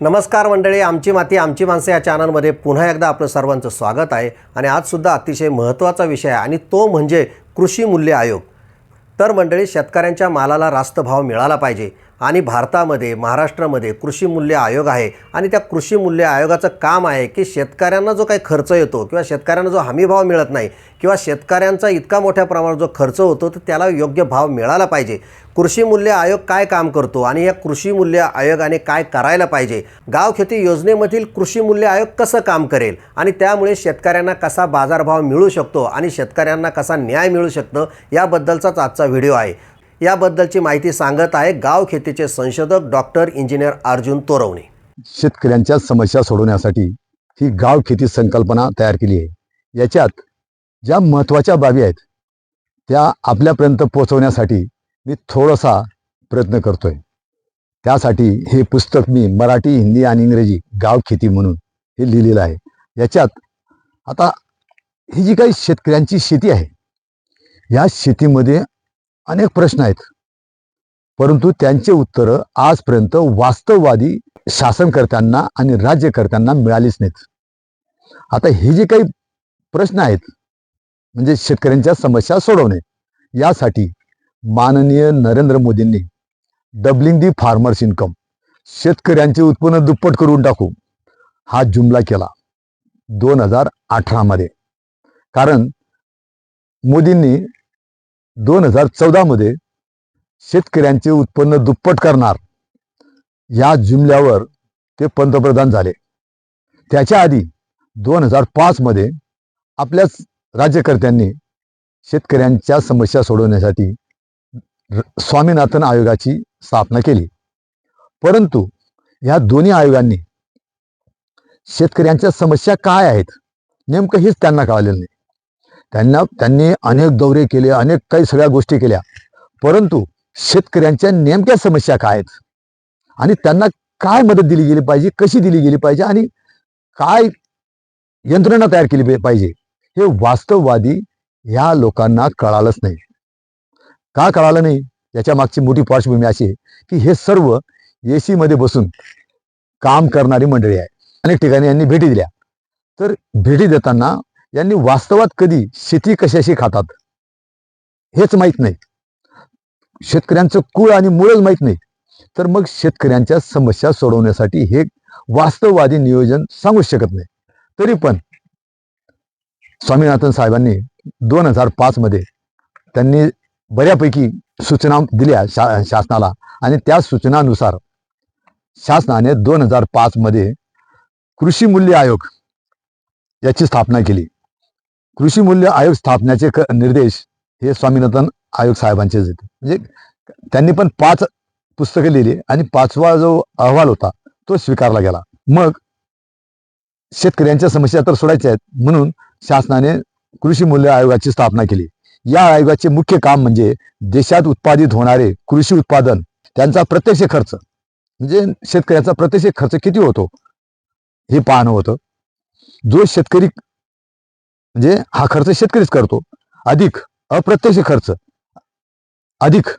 नमस्कार मंडळी, आमची माती आमची माणसं या चॅनलमध्ये पुन्हा एकदा आपलं सर्वांचं स्वागत आहे. आणि आजसुद्धा अतिशय महत्त्वाचा विषय आहे आणि तो म्हणजे कृषी मूल्य आयोग. तर मंडळी, शेतकऱ्यांच्या मालाला रास्त भाव मिळाला पाहिजे आणि भारतामध्ये महाराष्ट्रामध्ये कृषी मूल्य आयोग आहे आणि त्या कृषी मूल्य आयोगाचं काम आहे की शेतकऱ्यांना जो काही खर्च येतो किंवा शेतकऱ्यांना जो हमी भाव मिळत नाही किंवा शेतकऱ्यांचा इतका मोठ्या प्रमाणात जो खर्च होतो तर त्याला योग्य भाव मिळाला पाहिजे. कृषी मूल्य आयोग काय काम करतो आणि या कृषी मूल्य आयोगाने काय करायला पाहिजे, गाव खेती योजनेमधील कृषी मूल्य आयोग कसं काम करेल आणि त्यामुळे शेतकऱ्यांना कसा बाजारभाव मिळू शकतो आणि शेतकऱ्यांना कसा न्याय मिळू शकतो याबद्दलचाच आजचा व्हिडिओ आहे. याबद्दलची माहिती सांगत आहे गाव खेतीचे संशोधक डॉक्टर इंजिनियर अर्जुन तोरवणे. शेतकऱ्यांच्या समस्या सोडवण्यासाठी ही गाव खेती संकल्पना तयार केली आहे. याच्यात ज्या महत्त्वाच्या बाबी आहेत त्या आपल्यापर्यंत पोहोचवण्यासाठी मी थोडासा प्रयत्न करतोय. त्यासाठी हे पुस्तक मी मराठी, हिंदी आणि इंग्रजी गाव खेती म्हणून हे लिहिलेलं आहे. याच्यात आता ही जी काही शेतकऱ्यांची शेती आहे या शेतीमध्ये अनेक प्रश्न आहेत, परंतु त्यांचे उत्तरं आजपर्यंत वास्तववादी शासनकर्त्यांना आणि राज्यकर्त्यांना मिळालीच नाहीत. आता हे जे काही प्रश्न आहेत म्हणजे शेतकऱ्यांच्या समस्या सोडवणे, यासाठी माननीय नरेंद्र मोदींनी डबलिंग दी फार्मर्स इन्कम, शेतकऱ्यांचे उत्पन्न दुप्पट करून टाकू, हा जुमला केला 2018 मध्ये. कारण मोदींनी 2014 मध्ये शेतकऱ्यांचे उत्पन्न दुप्पट करणार या जुमल्यावर ते पंतप्रधान झाले. त्याच्या आधी 2005 मध्ये आपल्याच राज्यकर्त्यांनी शेतकऱ्यांच्या समस्या सोडवण्यासाठी स्वामीनाथन आयोगाची स्थापना केली. परंतु या दोन्ही आयोगांनी शेतकऱ्यांच्या समस्या काय आहेत नेमकं हेच त्यांना कळालेलं नाही. त्यांनी अनेक दौरे केले, अनेक काही सगळ्या गोष्टी केल्या, परंतु शेतकऱ्यांच्या नेमक्या समस्या काय आहेत आणि त्यांना काय मदत दिली गेली पाहिजे, कशी दिली गेली पाहिजे आणि काय यंत्रणा तयार केली पाहिजे हे वास्तववादी ह्या लोकांना कळालंच नाही. का कळालं नाही याच्या मागची मोठी पार्श्वभूमी अशी आहे की हे सर्व एसी मध्ये बसून काम करणारी मंडळी आहे. अनेक ठिकाणी यांनी भेटी दिल्या, तर भेटी देताना यांनी वास्तवात कधी शेती कशाशी खातात हेच माहीत नाही, शेतकऱ्यांचं कुळ आणि मूळच माहीत नाही. तर मग शेतकऱ्यांच्या समस्या सोडवण्यासाठी हे वास्तववादी नियोजन सांगू शकत नाही. तरी पण स्वामीनाथन साहेबांनी 2005 मध्ये त्यांनी बऱ्यापैकी सूचना दिल्या शासनाला आणि त्या सूचनानुसार शासनाने 2005 मध्ये कृषी मूल्य आयोग याची स्थापना केली. कृषी मूल्य आयोग स्थापनेचे निर्देश हे स्वामीनाथन आयोग साहेबांचेच होते. म्हणजे त्यांनी पण 5 पुस्तके लिहिली आणि 5वा जो अहवाल होता तो स्वीकारला गेला. मग शेतकऱ्यांच्या समस्या तर सोडायच्या आहेत म्हणून शासनाने कृषी मूल्य आयोगाची स्थापना केली. या आयोगाचे मुख्य काम म्हणजे देशात उत्पादित होणारे कृषी उत्पादन, त्यांचा प्रत्यक्ष खर्च म्हणजे शेतकऱ्याचा प्रत्यक्ष खर्च किती होतो हे पाहणं होतं. जो शेतकरी म्हणजे हा खर्च शेतकरीच करतो, अधिक अप्रत्यक्ष खर्च, अधिक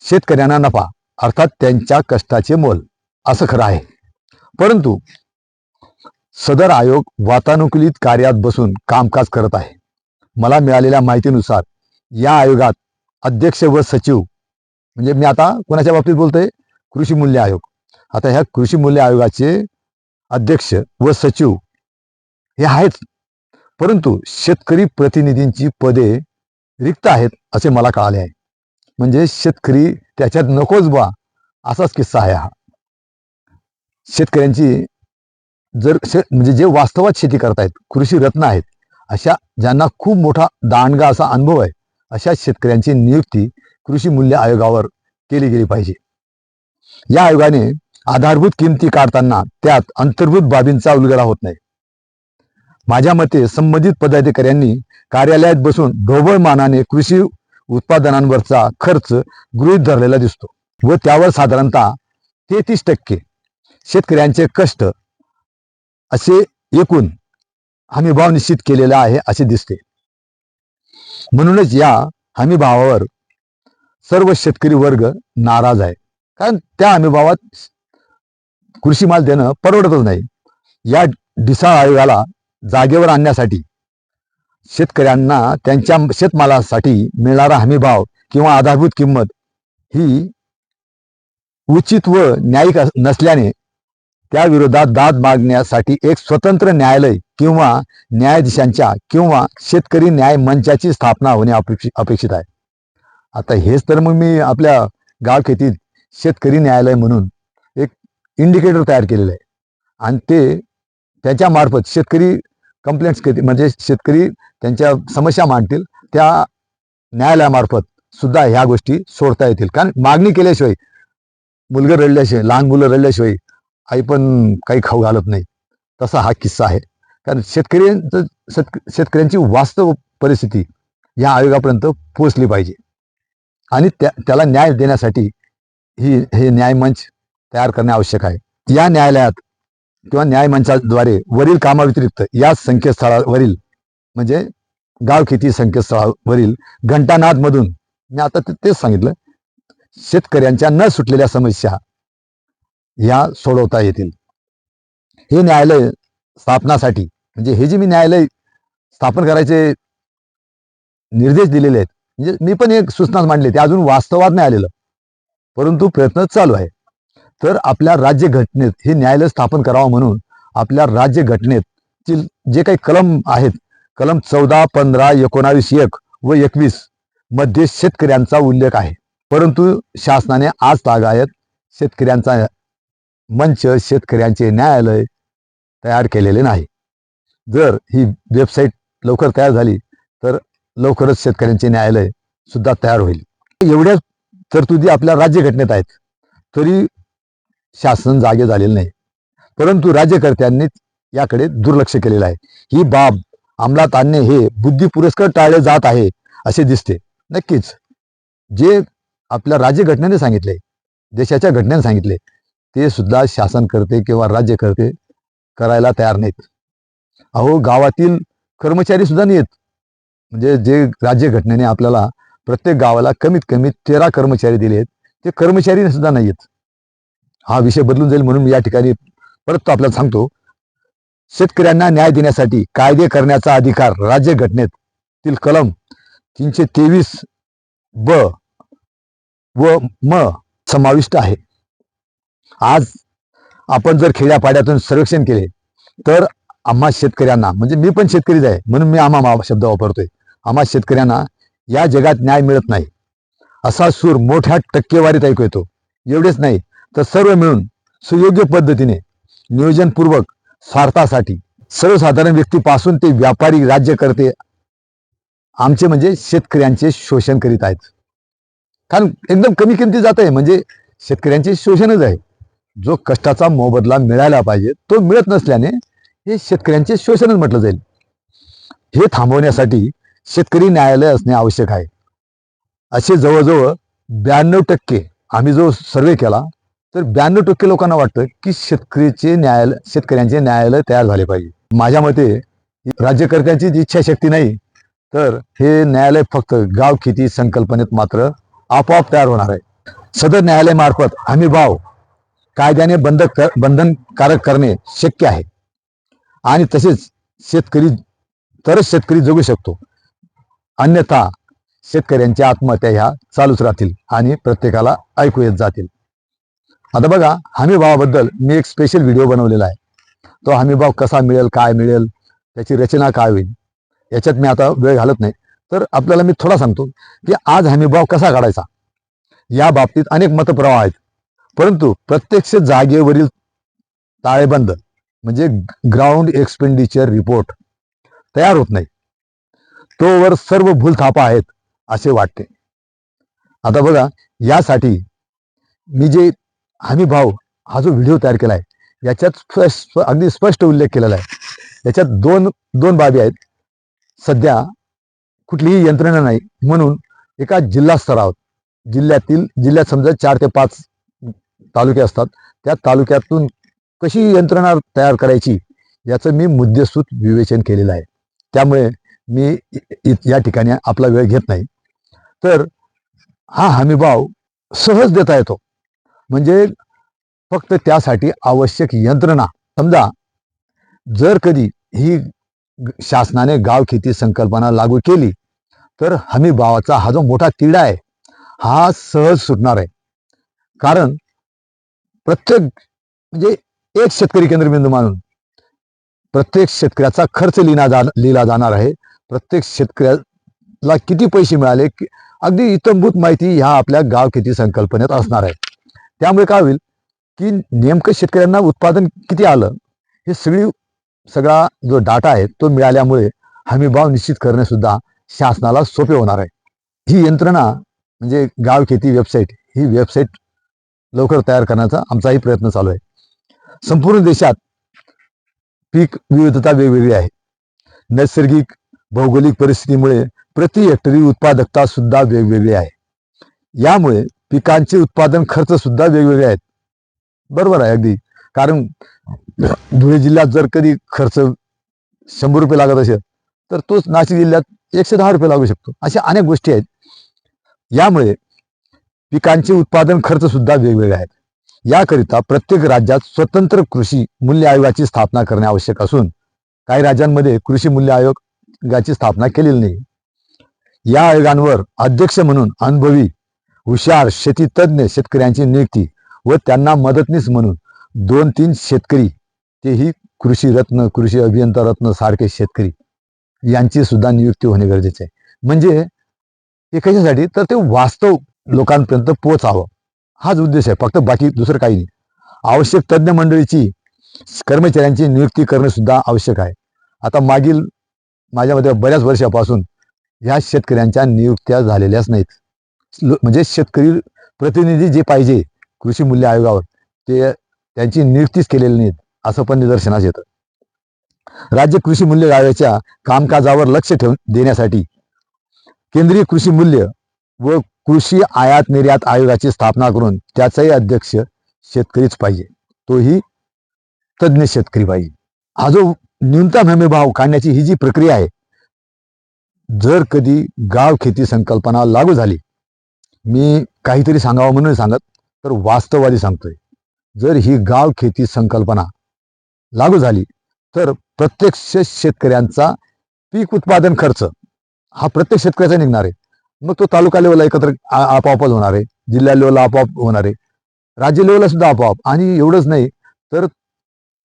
शेतकऱ्यांना नफा, अर्थात त्यांच्या कष्टाचे मोल, असं खरं आहे. परंतु सदर आयोग वातानुकूलित कार्यात बसून कामकाज करत आहे. मला मिळालेल्या माहितीनुसार या आयोगात अध्यक्ष व सचिव, म्हणजे मी आता कोणाच्या बाबतीत बोलतोय, कृषी मूल्य आयोग. आता ह्या कृषी मूल्य आयोगाचे अध्यक्ष व सचिव हे आहेत, परंतु शेतकरी प्रतिनिधींची पदे रिक्त आहेत असे मला कळाले आहे. म्हणजे शेतकरी त्याच्यात नकोच बा असाच किस्सा आहे हा. शेतकऱ्यांची म्हणजे जे वास्तवात शेती करतायत, कृषी रत्न आहेत, अशा ज्यांना खूप मोठा दांडगा असा अनुभव आहे, अशा शेतकऱ्यांची नियुक्ती कृषी मूल्य आयोगावर केली गेली पाहिजे. या आयोगाने आधारभूत किमती काढताना त्यात अंतर्भूत बाबींचा उलगडा होत नाही. माझ्या मते संबंधित पदाधिकाऱ्यांनी कार्यालयात बसून ढोबळ मानाने कृषी उत्पादनांवरचा खर्च गृहीत धरलेला दिसतो व त्यावर साधारणतः 33% शेतकऱ्यांचे कष्ट असे एकूण हमीभाव निश्चित केलेला आहे असे दिसते. म्हणूनच या हमीभावावर सर्व शेतकरी वर्ग नाराज आहे. कारण त्या हमीभावात कृषी माल देणं परवडतच नाही. या ढिसाळ आयोगाला जागेवर आणण्यासाठी शेतकऱ्यांना त्यांच्या शेतमालासाठी मिळणारा हमीभाव किंवा आधारभूत किंमत ही उचित व न्यायिक नसल्याने त्या विरोधात दाद मागण्यासाठी एक स्वतंत्र न्यायालय किंवा न्यायाधीशांच्या किंवा शेतकरी न्याय मंचाची स्थापना होणे अपेक्षित आहे. आता हेच तर मग मी आपल्या गावखेतीत शेतकरी न्यायालय म्हणून एक इंडिकेटर तयार केलेलं आहे आणि ते त्याच्या मार्फत शेतकरी कंप्लेंट्स म्हणजे शेतकरी त्यांच्या समस्या मांडतील त्या न्यायालयामार्फत सुद्धा ह्या गोष्टी सोडता येतील. कारण मागणी केल्याशिवाय मुलगा रडल्याशिवाय, लहान मुलं रडल्याशिवाय आई पण काही खाऊ घालत नाही. तसा हा किस्सा आहे. कारण शेतकऱ्यांची वास्तव परिस्थिती या आयोगापर्यंत पोहोचली पाहिजे आणि त्याला न्याय देण्यासाठी हे न्यायमंच तयार करणे आवश्यक आहे. या न्यायालयात किंवा न्यायमंचाद्वारे वरील कामाव्यतिरिक्त या संकेतस्थळावरील म्हणजे गावखेती संकेतस्थळावरील घंटानाद मधून मी आता तेच सांगितलं, शेतकऱ्यांच्या न सुटलेल्या समस्या या सोडवता येतील. हे न्यायालय स्थापनासाठी म्हणजे हे जे मी न्यायालय स्थापन करायचे निर्देश दिलेले आहेत, म्हणजे मी पण एक सूचना मांडली, ते अजून वास्तवात नाही आलेलं, परंतु प्रयत्न चालू आहे. तर आपल्या राज्य घटनेत हे न्यायालय स्थापन करावं म्हणून आपल्या राज्य घटनेत जे काही कलम आहेत, कलम 14, 15, 19, 1 व 21 मध्ये शेतकऱ्यांचा उल्लेख आहे. परंतु शासनाने आज तागायत शेतकऱ्यांचा मंच, शेतकऱ्यांचे न्यायालय तयार केलेले नाही. जर ही वेबसाईट लवकर तयार झाली तर लवकरच शेतकऱ्यांचे न्यायालय सुद्धा तयार होईल. एवढ्या तरतुदी आपल्या राज्यघटनेत आहेत, तरी शासन जागे झालेलं नाही. परंतु राज्यकर्त्यांनी याकडे दुर्लक्ष केलेलं आहे. ही बाब अंमलात आणणे हे बुद्धी पुरस्कार टाळले जात आहे असे दिसते. नक्कीच जे आपल्या राज्यघटनेने सांगितले, देशाच्या घटनेने सांगितले, ते सुद्धा शासनकर्ते किंवा राज्यकर्ते करायला तयार नाहीत. अहो, गावातील कर्मचारी सुद्धा नाहीत. म्हणजे जे राज्यघटनेने आपल्याला प्रत्येक गावाला कमीत कमी 13 कर्मचारी दिले आहेत, ते कर्मचारी सुद्धा नाहीत. हा विषय बदलून जाईल म्हणून मी या ठिकाणी परत तो आपल्याला सांगतो, शेतकऱ्यांना न्याय देण्यासाठी कायदे करण्याचा अधिकार राज्यघटनेतील कलम 323 ब व म समाविष्ट आहे. आज आपण जर खेड्यापाड्यातून सर्वेक्षण केले तर आम्हा शेतकऱ्यांना, म्हणजे मी पण शेतकरीच आहे म्हणून मी आम्हा शब्द वापरतोय, आम्हा शेतकऱ्यांना या जगात न्याय मिळत नाही असा सूर मोठ्या टक्केवारीत ऐकू येतो. एवढेच नाही तर सर्व मिळून सुयोग्य पद्धतीने नियोजनपूर्वक स्वार्थासाठी सर्वसाधारण व्यक्तीपासून ते व्यापारी, राज्यकर्ते आमचे म्हणजे शेतकऱ्यांचे शोषण करीत आहेत. कारण एकदम कमी किमती जात आहे, म्हणजे शेतकऱ्यांचे शोषणच आहे. जो कष्टाचा मोबदला मिळायला पाहिजे तो मिळत नसल्याने हे शेतकऱ्यांचे शोषणच म्हटलं जाईल. हे थांबवण्यासाठी शेतकरी न्यायालय असणे आवश्यक आहे. असे जवळजवळ 92% आम्ही जो सर्वे केला तर 92% लोकांना वाटतं की शेतकऱ्यांचे न्यायालय तयार झाले पाहिजे. माझ्या मते राज्यकर्त्यांची इच्छाशक्ती नाही तर हे न्यायालय फक्त गावखेती संकल्पनेत मात्र आपोआप तयार होणार आहे. सदर न्यायालय मार्फत हमीभाव कायद्याने बंधनकारक करणे शक्य आहे आणि तसेच शेतकरी जगू शकतो. अन्यथा शेतकऱ्यांच्या आत्महत्या ह्या चालूच राहतील आणि प्रत्येकाला ऐकू येत जातील. आता बघा, हमीभावाबद्दल मी एक स्पेशल व्हिडिओ बनवलेला आहे. तो हमीभाव कसा मिळेल, काय मिळेल, त्याची रचना काय होईल, याच्यात मी आता वेळ घालत नाही. तर आपल्याला मी थोडा सांगतो की आज हमीभाव कसा काढायचा. या बाबतीत अनेक मतप्रवाह आहेत, परंतु प्रत्यक्ष जागेवरील ताळेबंद म्हणजे ग्राउंड एक्सपेंडिचर रिपोर्ट तयार होत नाही. तोवर सर्व भूलथापा आहेत असे वाटते. आता बघा, यासाठी मी जे हमीभाव हा जो व्हिडिओ तयार केला आहे याच्यात अगदी स्पष्ट उल्लेख केलेला आहे. याच्यात दोन बाबी आहेत. सध्या कुठलीही यंत्रणा नाही म्हणून एका जिल्हा स्तरावर जिल्ह्यात समजा 4 ते 5 तालुके असतात, त्या तालुक्यातून कशी यंत्रणा तयार करायची याचं मी मुद्देसूद विवेचन केलेलं आहे. त्यामुळे मी या ठिकाणी आपला वेळ घेत नाही. तर हा हमीभाव सहज देता येतो. म्हणजे फक्त त्यासाठी आवश्यक यंत्रणा, समजा जर कधी ही शासनाने गावखेती संकल्पना लागू केली तर हमी भावाचा हा जो मोठा तिढा आहे हा सहज सुटणार आहे. कारण प्रत्येक म्हणजे एक शेतकरी केंद्रबिंदू मानून प्रत्येक शेतकऱ्याचा खर्च लिहिला जाणार आहे. प्रत्येक शेतकऱ्याला किती पैसे मिळाले अगदी इत्थंभूत माहिती ह्या आपल्या गावखेती संकल्पनेत असणार आहे. त्यामुळे काय होईल की नेमकं शेतकऱ्यांना उत्पादन किती आलं हे सगळा जो डाटा आहे तो मिळाल्यामुळे हमीभाव निश्चित करणे सुद्धा शासनाला सोपे होणार आहे. ही यंत्रणा म्हणजे गावखेती वेबसाईट, ही वेबसाईट लवकर तयार करण्याचा आमचाही प्रयत्न चालू आहे. संपूर्ण देशात पीक विविधता वेगवेगळी आहे. नैसर्गिक भौगोलिक परिस्थितीमुळे प्रति हेक्टरी उत्पादकता सुद्धा वेगवेगळी आहे. यामुळे पिकांचे उत्पादन खर्च सुद्धा वेगवेगळे आहेत. बरोबर आहे अगदी. कारण धुळे जिल्ह्यात जर कधी खर्च 100 रुपये लागत असेल तर तोच नाशिक जिल्ह्यात 110 रुपये लागू शकतो. अशा अनेक गोष्टी आहेत. यामुळे पिकांचे उत्पादन खर्च सुद्धा वेगवेगळे आहेत. याकरिता प्रत्येक राज्यात स्वतंत्र कृषी मूल्य आयोगाची स्थापना करणे आवश्यक असून काही राज्यांमध्ये कृषी मूल्य आयोगाची स्थापना केलेली नाही. या आयोगांवर अध्यक्ष म्हणून अनुभवी हुशार शेती तज्ञ शेतकऱ्यांची नियुक्ती व त्यांना मदतनीस म्हणून 2-3 शेतकरी, तेही कृषी रत्न कृषी अभियंता रत्न सारखे शेतकरी यांची सुद्धा नियुक्ती होणे गरजेचे आहे. म्हणजे हे कशासाठी तर ते वास्तव लोकांपर्यंत पोहोचावं हाच उद्देश आहे, फक्त बाकी दुसरं काही नाही. आवश्यक तज्ज्ञ मंडळीची कर्मचाऱ्यांची नियुक्ती करणे सुद्धा आवश्यक आहे. आता माझ्यामध्ये बऱ्याच वर्षापासून ह्या शेतकऱ्यांच्या नियुक्त्या झालेल्याच नाहीत. म्हणजे शेतकरी प्रतिनिधी जे पाहिजे कृषी मूल्य आयोगावर ते त्यांची नियुक्तीच केलेली नाहीत असं पण निदर्शनास येतं. राज्य कृषी मूल्य आयोगाच्या कामकाजावर लक्ष देण्यासाठी केंद्रीय कृषी मूल्य व कृषी आयात निर्यात आयोगाची स्थापना करून त्याचाही अध्यक्ष शेतकरीच पाहिजे, तोही तज्ज्ञ शेतकरी पाहिजे. हा जो न्यूनतम हमी भाव काढण्याची ही जी प्रक्रिया आहे, जर कधी गाव खेती संकल्पना लागू झाली, मी काहीतरी सांगावं म्हणून सांगत तर वास्तववादी सांगतोय, जर ही गाव खेती संकल्पना लागू झाली तर प्रत्येक शेतकऱ्यांचा पीक उत्पादन खर्च हा प्रत्येक शेतकऱ्याचा निघणार आहे. मग तो तालुका लेवलला एकत्र आपोआपच होणार आहे, जिल्हा लेवलला आपोआप होणार आहे, राज्य लेवलला सुद्धा आपोआप, आणि एवढंच नाही तर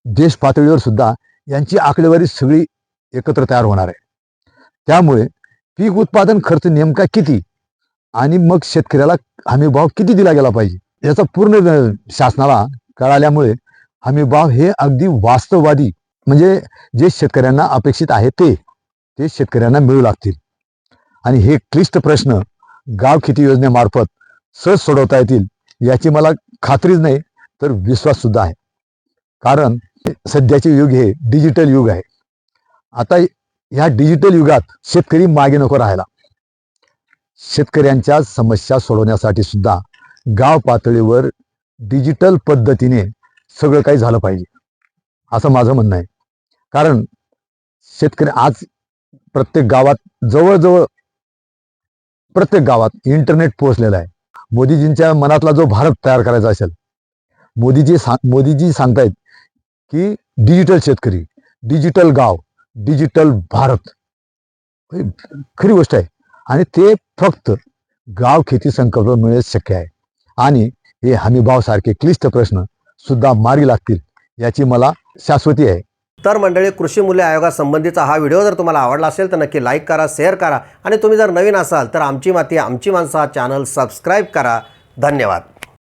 देश पातळीवर सुद्धा यांची आकडेवारी सगळी एकत्र तयार होणार आहे. त्यामुळे पीक उत्पादन खर्च नेमका किती आणि मग शेतकऱ्याला हमीभाव किती दिला गेला पाहिजे याचा पूर्ण शासनाला कळाल्यामुळे हमीभाव हे अगदी वास्तववादी म्हणजे जे शेतकऱ्यांना अपेक्षित आहे ते शेतकऱ्यांना मिळू लागतील. आणि हे क्लिष्ट प्रश्न गाव खेती योजनेमार्फत सहज सोडवता येतील याची मला खात्रीच नाही तर विश्वास सुद्धा आहे. कारण सध्याचे युग हे डिजिटल युग आहे. आता ह्या डिजिटल युगात शेतकरी मागे नको राहायला. शेतकऱ्यांच्या समस्या सोडवण्यासाठी सुद्धा गाव पातळीवर डिजिटल पद्धतीने सगळं काही झालं पाहिजे असं माझं म्हणणं आहे. कारण शेतकरी आज प्रत्येक गावात जवळजवळ प्रत्येक गावात इंटरनेट पोहोचलेला आहे. मोदीजींच्या मनातला जो भारत तयार करायचा असेल, मोदीजी सांगतायत की डिजिटल शेतकरी, डिजिटल गाव, डिजिटल भारत, खरी गोष्ट आहे. आणि ते फक्त गाव खेती संकल्पनेमुळे शक्य आहे. आणि हे हमीभाव सारखे क्लिष्ट प्रश्न सुद्धा मार्गी लागतील याची मला शाश्वती आहे. तर मंडळी, कृषी मूल्य आयोगासंबंधीचा हा व्हिडिओ जर तुम्हाला आवडला असेल तर नक्की लाईक करा, शेअर करा, आणि तुम्ही जर नवीन असाल तर आमची माती आमची माणसं हा चॅनल सबस्क्राईब करा. धन्यवाद.